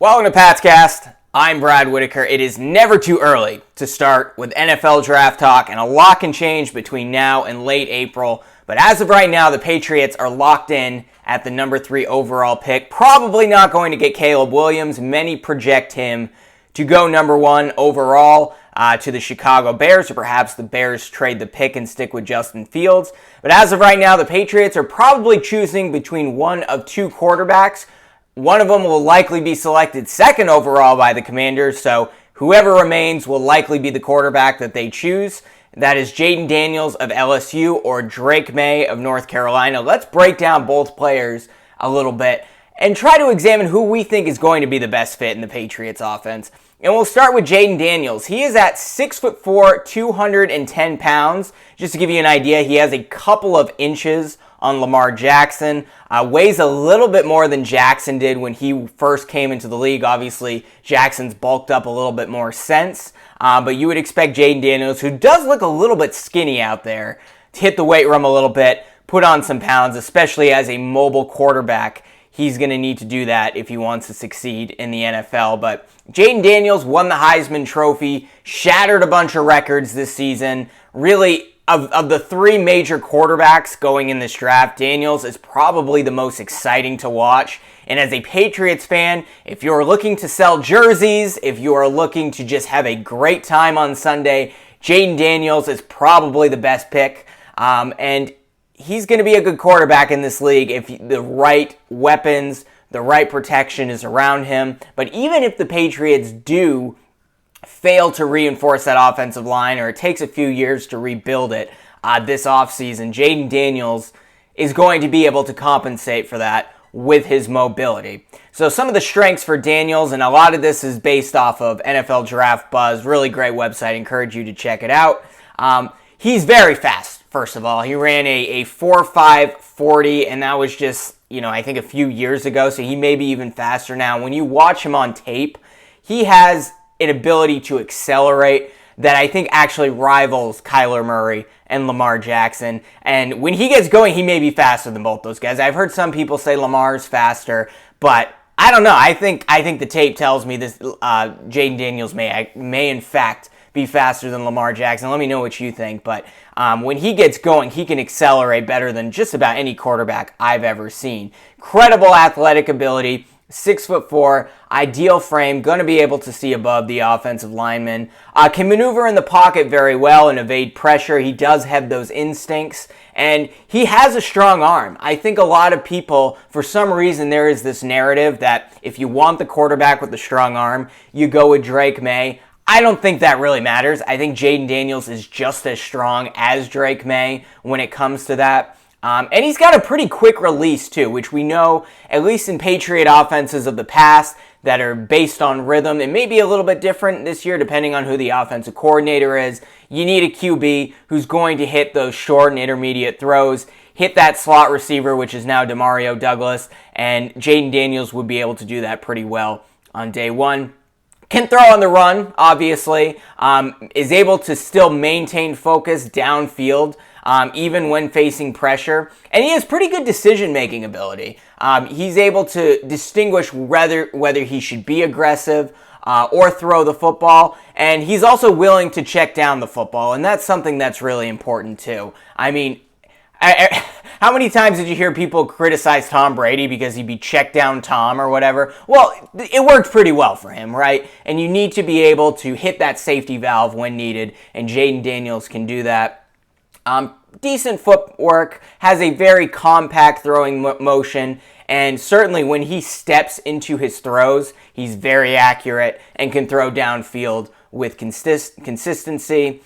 Welcome to PatsCast. I'm Brad Whitaker. It is never too early to start with NFL draft talk, and a lot can change between now and late April. But as of right now, the Patriots are locked in at the number 3 overall pick. Probably not going to get Caleb Williams. Many project him to go number 1 overall to the Chicago Bears, or perhaps the Bears trade the pick and stick with Justin Fields. But as of right now, the Patriots are probably choosing between one of 2 quarterbacks. One of them will likely be selected 2nd overall by the Commanders, so whoever remains will likely be the quarterback that they choose. That is Jayden Daniels of LSU or Drake Maye of North Carolina. Let's break down both players a little bit and try to examine who we think is going to be the best fit in the Patriots offense. And we'll start with Jayden Daniels. He is at 6'4", 210 pounds. Just to give you an idea, he has a couple of inches on Lamar Jackson. Weighs a little bit more than Jackson did when he first came into the league. Obviously, Jackson's bulked up a little bit more since. But you would expect Jayden Daniels, who does look a little bit skinny out there, to hit the weight room a little bit, put on some pounds, especially as a mobile quarterback. He's going to need to do that if he wants to succeed in the NFL. But Jayden Daniels won the Heisman Trophy, shattered a bunch of records this season. Really, of the 3 major quarterbacks going in this draft, Daniels is probably the most exciting to watch. And as a Patriots fan, if you're looking to sell jerseys, if you are looking to just have a great time on Sunday, Jayden Daniels is probably the best pick. And he's going to be a good quarterback in this league if the right weapons, the right protection is around him. But even if the Patriots do fail to reinforce that offensive line, or it takes a few years to rebuild it this offseason, Jayden Daniels is going to be able to compensate for that with his mobility. So some of the strengths for Daniels, and a lot of this is based off of NFL Draft Buzz, really great website, encourage you to check it out. He's very fast, first of all. He ran a 4.5 40, and that was just, I think a few years ago, so he may be even faster now. When you watch him on tape, he has an ability to accelerate that I think actually rivals Kyler Murray and Lamar Jackson. And when he gets going, he may be faster than both those guys. I've heard some people say Lamar's faster, but I don't know. I think the tape tells me this. Jayden Daniels may in fact be faster than Lamar Jackson. Let me know what you think. But when he gets going, he can accelerate better than just about any quarterback I've ever seen. Credible athletic ability. 6'4", ideal frame, going to be able to see above the offensive lineman. Can maneuver in the pocket very well and evade pressure. He does have those instincts, and he has a strong arm. I think a lot of people, for some reason, there is this narrative that if you want the quarterback with the strong arm, you go with Drake Maye. I don't think that really matters. I think Jayden Daniels is just as strong as Drake Maye when it comes to that. And he's got a pretty quick release too, which we know, at least in Patriot offenses of the past that are based on rhythm. It may be a little bit different this year depending on who the offensive coordinator is. You need a QB who's going to hit those short and intermediate throws, hit that slot receiver, which is now Demario Douglas, and Jayden Daniels would be able to do that pretty well on day one. Can throw on the run, obviously, is able to still maintain focus downfield, even when facing pressure. And he has pretty good decision-making ability. He's able to distinguish whether he should be aggressive or throw the football. And he's also willing to check down the football. And that's something that's really important, too. I mean, how many times did you hear people criticize Tom Brady because he'd be check down Tom or whatever? Well, it worked pretty well for him, right? And you need to be able to hit that safety valve when needed, and Jayden Daniels can do that. Decent footwork, has a very compact throwing motion, and certainly when he steps into his throws, he's very accurate and can throw downfield with consistency.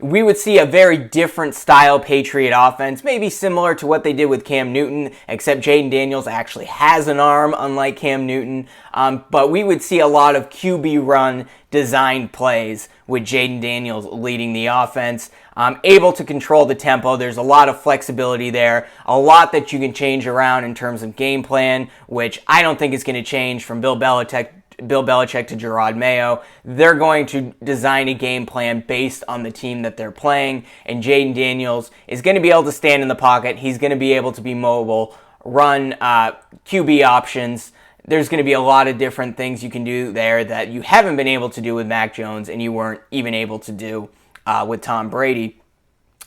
We would see a very different style Patriot offense, maybe similar to what they did with Cam Newton, except Jayden Daniels actually has an arm, unlike Cam Newton. But we would see a lot of QB run designed plays with Jayden Daniels leading the offense. Able to control the tempo. There's a lot of flexibility there, a lot that you can change around in terms of game plan, which I don't think is going to change from Bill Belichick to Gerard Mayo. They're going to design a game plan based on the team that they're playing, and Jayden Daniels is going to be able to stand in the pocket. He's going to be able to be mobile, run QB options there's going to be a lot of different things you can do there that you haven't been able to do with Mac Jones and you weren't even able to do with Tom Brady.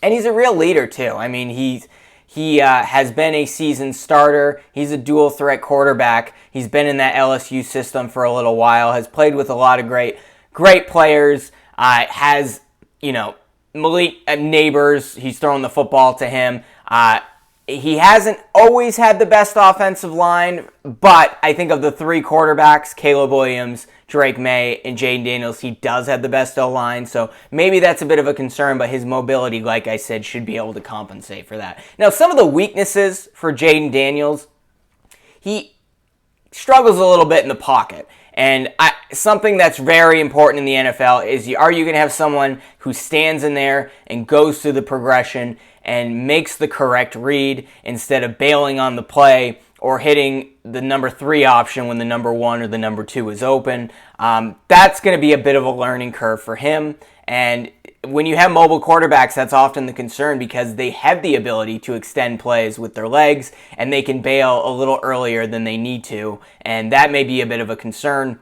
And he's a real leader, too. I mean, he has been a seasoned starter. He's a dual threat quarterback. He's been in that LSU system for a little while, has played with a lot of great players, has, Malik Neighbors. He's throwing the football to him. He hasn't always had the best offensive line, but I think of the three quarterbacks, Caleb Williams, Drake Maye, and Jayden Daniels, he does have the best O-line, so maybe that's a bit of a concern, but his mobility, like I said, should be able to compensate for that. Now, some of the weaknesses for Jayden Daniels, he struggles a little bit in the pocket. And something that's very important in the NFL is, are you going to have someone who stands in there and goes through the progression and makes the correct read instead of bailing on the play or hitting the number 3 option when the number 1 or the number 2 is open? That's going to be a bit of a learning curve for him. And when you have mobile quarterbacks, that's often the concern because they have the ability to extend plays with their legs and they can bail a little earlier than they need to. And that may be a bit of a concern.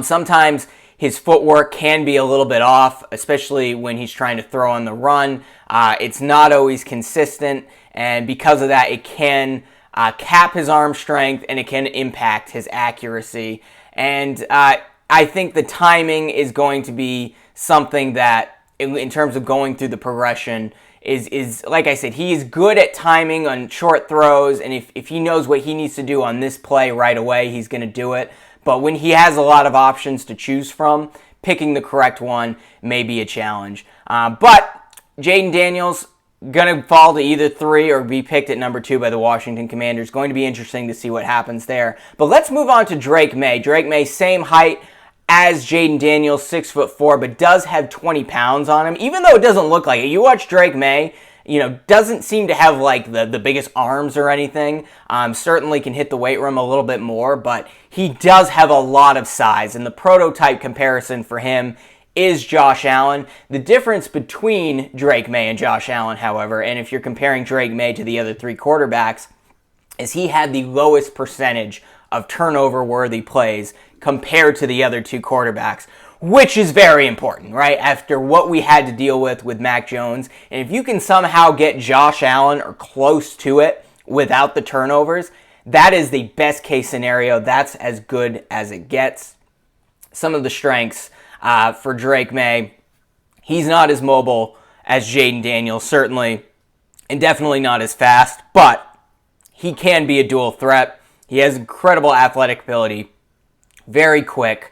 Sometimes his footwork can be a little bit off, especially when he's trying to throw on the run. It's not always consistent, and because of that, it can cap his arm strength and it can impact his accuracy. And I think the timing is going to be something that, in terms of going through the progression, is like I said, he is good at timing on short throws, and if he knows what he needs to do on this play right away, he's going to do it. But when he has a lot of options to choose from, picking the correct one may be a challenge. But Jayden Daniels going to fall to either 3 or be picked at number 2 by the Washington Commanders. Going to be interesting to see what happens there. But let's move on to Drake Maye. Drake Maye, same height as Jayden Daniels, 6'4", but does have 20 pounds on him, even though it doesn't look like it. You watch Drake Maye, doesn't seem to have like the biggest arms or anything. Certainly can hit the weight room a little bit more, but he does have a lot of size, and the prototype comparison for him is Josh Allen. The difference between Drake Maye and Josh Allen, however, and if you're comparing Drake Maye to the other 3 quarterbacks, is he had the lowest percentage of turnover-worthy plays compared to the other 2 quarterbacks, which is very important, right? After what we had to deal with Mac Jones. And if you can somehow get Josh Allen or close to it without the turnovers, that is the best case scenario. That's as good as it gets. Some of the strengths for Drake Maye, he's not as mobile as Jayden Daniels, certainly, and definitely not as fast, but he can be a dual threat. He has incredible athletic ability, very quick,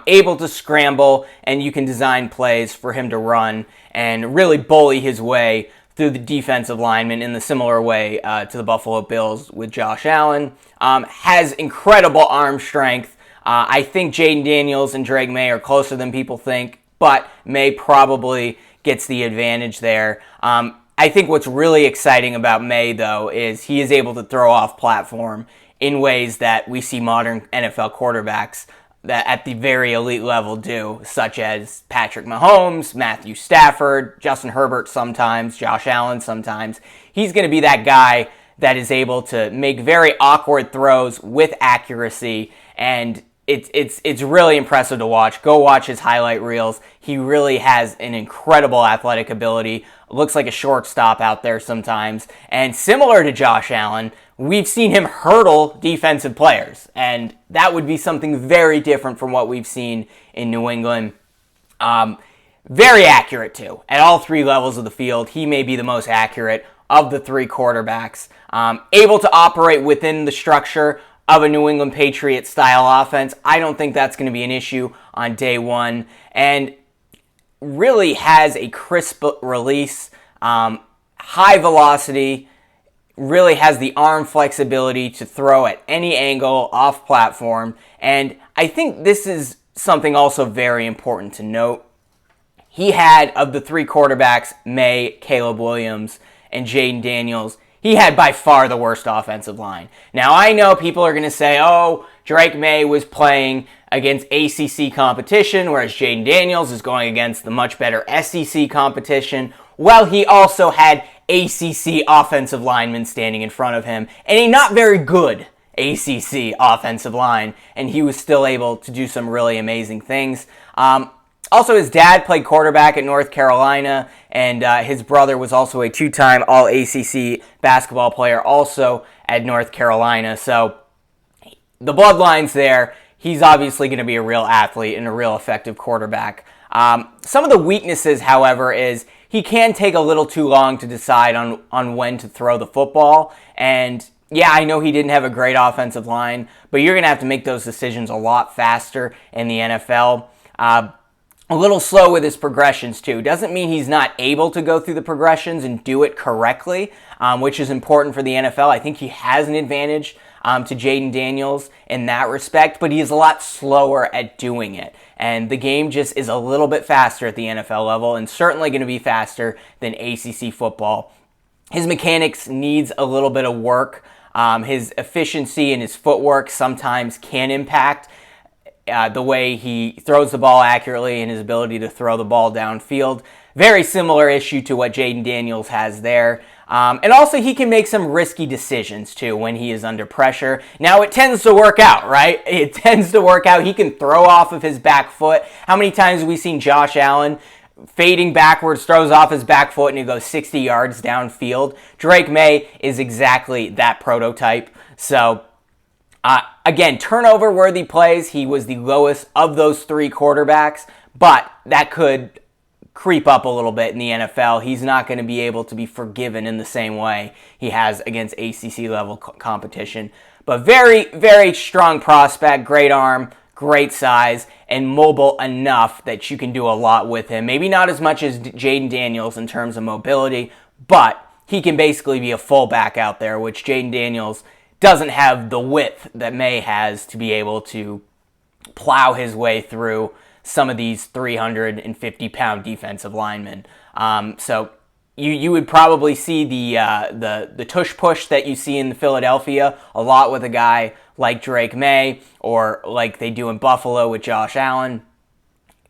able to scramble, and you can design plays for him to run and really bully his way through the defensive linemen in the similar way to the Buffalo Bills with Josh Allen. Has incredible arm strength. I think Jayden Daniels and Drake Maye are closer than people think, but Maye probably gets the advantage there. I think what's really exciting about Maye, though, is he is able to throw off platform in ways that we see modern NFL quarterbacks that at the very elite level do, such as Patrick Mahomes, Matthew Stafford, Justin Herbert sometimes, Josh Allen sometimes. He's going to be that guy that is able to make very awkward throws with accuracy, and it's really impressive to watch. Go watch his highlight reels. He really has an incredible athletic ability. Looks like a shortstop out there sometimes. And similar to Josh Allen, we've seen him hurdle defensive players, and that would be something very different from what we've seen in New England. Very accurate, too. At all 3 levels of the field, he may be the most accurate of the 3 quarterbacks. Able to operate within the structure of a New England Patriots style offense. I don't think that's going to be an issue on day one. And really has a crisp release, high velocity, really has the arm flexibility to throw at any angle off platform. And I think this is something also very important to note. He had, of the 3 quarterbacks, Maye, Caleb Williams, and Jayden Daniels, he had by far the worst offensive line. Now, I know people are going to say, oh, Drake Maye was playing against ACC competition, whereas Jayden Daniels is going against the much better SEC competition. Well, he also had ACC offensive linemen standing in front of him, and a not very good ACC offensive line, and he was still able to do some really amazing things. Also, his dad played quarterback at North Carolina, and his brother was also a two-time All-ACC basketball player also at North Carolina. So the bloodline's there. He's obviously going to be a real athlete and a real effective quarterback. Some of the weaknesses, however, is he can take a little too long to decide on when to throw the football. And yeah, I know he didn't have a great offensive line, but you're going to have to make those decisions a lot faster in the NFL. A little slow with his progressions, too. Doesn't mean he's not able to go through the progressions and do it correctly, which is important for the NFL. I think he has an advantage to Jayden Daniels in that respect, but he is a lot slower at doing it. And the game just is a little bit faster at the NFL level, and certainly going to be faster than ACC football. His mechanics needs a little bit of work. His efficiency and his footwork sometimes can impact the way he throws the ball accurately and his ability to throw the ball downfield. Very similar issue to what Jayden Daniels has there. And also he can make some risky decisions too when he is under pressure. Now it tends to work out, right? It tends to work out. He can throw off of his back foot. How many times have we seen Josh Allen fading backwards, throws off his back foot, and he goes 60 yards downfield? Drake Maye is exactly that prototype. So again, turnover-worthy plays. He was the lowest of those three quarterbacks, but that could creep up a little bit in the NFL. He's not going to be able to be forgiven in the same way he has against ACC-level competition. But very, very strong prospect, great arm, great size, and mobile enough that you can do a lot with him. Maybe not as much as Jayden Daniels in terms of mobility, but he can basically be a fullback out there, which Jayden Daniels doesn't have the width that Maye has to be able to plow his way through some of these 350-pound defensive linemen. So you would probably see the tush push that you see in Philadelphia a lot with a guy like Drake Maye, or like they do in Buffalo with Josh Allen.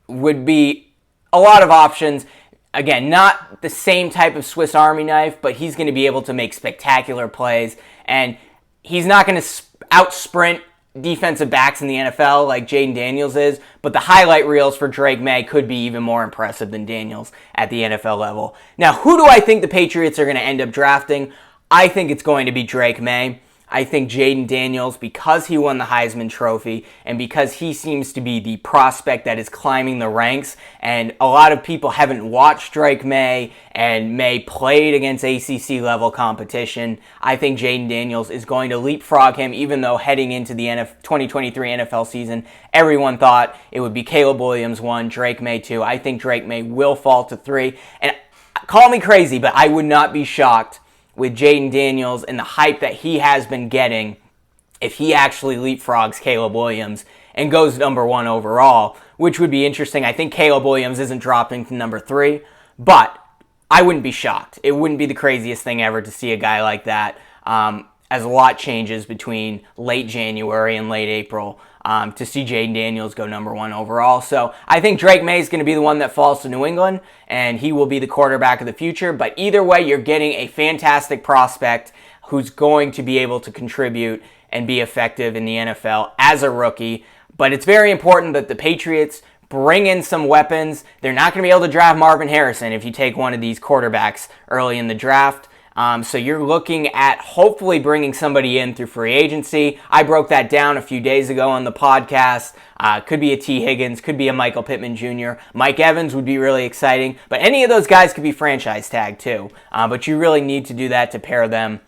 Would be a lot of options. Again, not the same type of Swiss Army knife, but he's going to be able to make spectacular plays, and he's not going to out-sprint defensive backs in the NFL like Jayden Daniels is, but the highlight reels for Drake Maye could be even more impressive than Daniels at the NFL level. Now, who do I think the Patriots are going to end up drafting? I think it's going to be Drake Maye. I think Jayden Daniels, because he won the Heisman Trophy and because he seems to be the prospect that is climbing the ranks, and a lot of people haven't watched Drake Maye, and Maye played against ACC level competition, I think Jayden Daniels is going to leapfrog him, even though heading into the 2023 NFL season, everyone thought it would be Caleb Williams 1, Drake Maye 2. I think Drake Maye will fall to 3. And call me crazy, but I would not be shocked with Jayden Daniels and the hype that he has been getting if he actually leapfrogs Caleb Williams and goes number 1 overall, which would be interesting. I think Caleb Williams isn't dropping to number 3, but I wouldn't be shocked. It wouldn't be the craziest thing ever to see a guy like that, as a lot changes between late January and late April, to see Jayden Daniels go number 1 overall. So I think Drake Maye is going to be the one that falls to New England, and he will be the quarterback of the future. But either way, you're getting a fantastic prospect who's going to be able to contribute and be effective in the NFL as a rookie. But it's very important that the Patriots bring in some weapons. They're not going to be able to draft Marvin Harrison if you take one of these quarterbacks early in the draft. So you're looking at hopefully bringing somebody in through free agency. I broke that down a few days ago on the podcast. Could be a T. Higgins, could be a Michael Pittman Jr. Mike Evans would be really exciting, but any of those guys could be franchise tagged too. But you really need to do that to pair them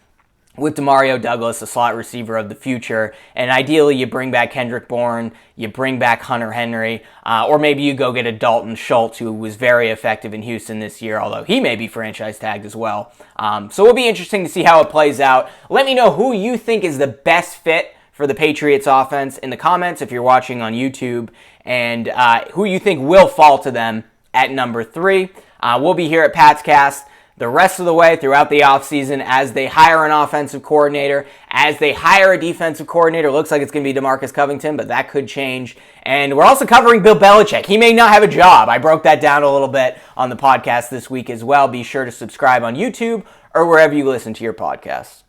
with Demario Douglas, the slot receiver of the future. And ideally, you bring back Kendrick Bourne, you bring back Hunter Henry, or maybe you go get a Dalton Schultz, who was very effective in Houston this year, although he may be franchise tagged as well. So it'll be interesting to see how it plays out. Let me know who you think is the best fit for the Patriots offense in the comments if you're watching on YouTube, and who you think will fall to them at number 3. We'll be here at PatsCast the rest of the way throughout the offseason as they hire an offensive coordinator, as they hire a defensive coordinator. Looks like it's going to be DeMarcus Covington, but that could change. And we're also covering Bill Belichick. He may not have a job. I broke that down a little bit on the podcast this week as well. Be sure to subscribe on YouTube or wherever you listen to your podcasts.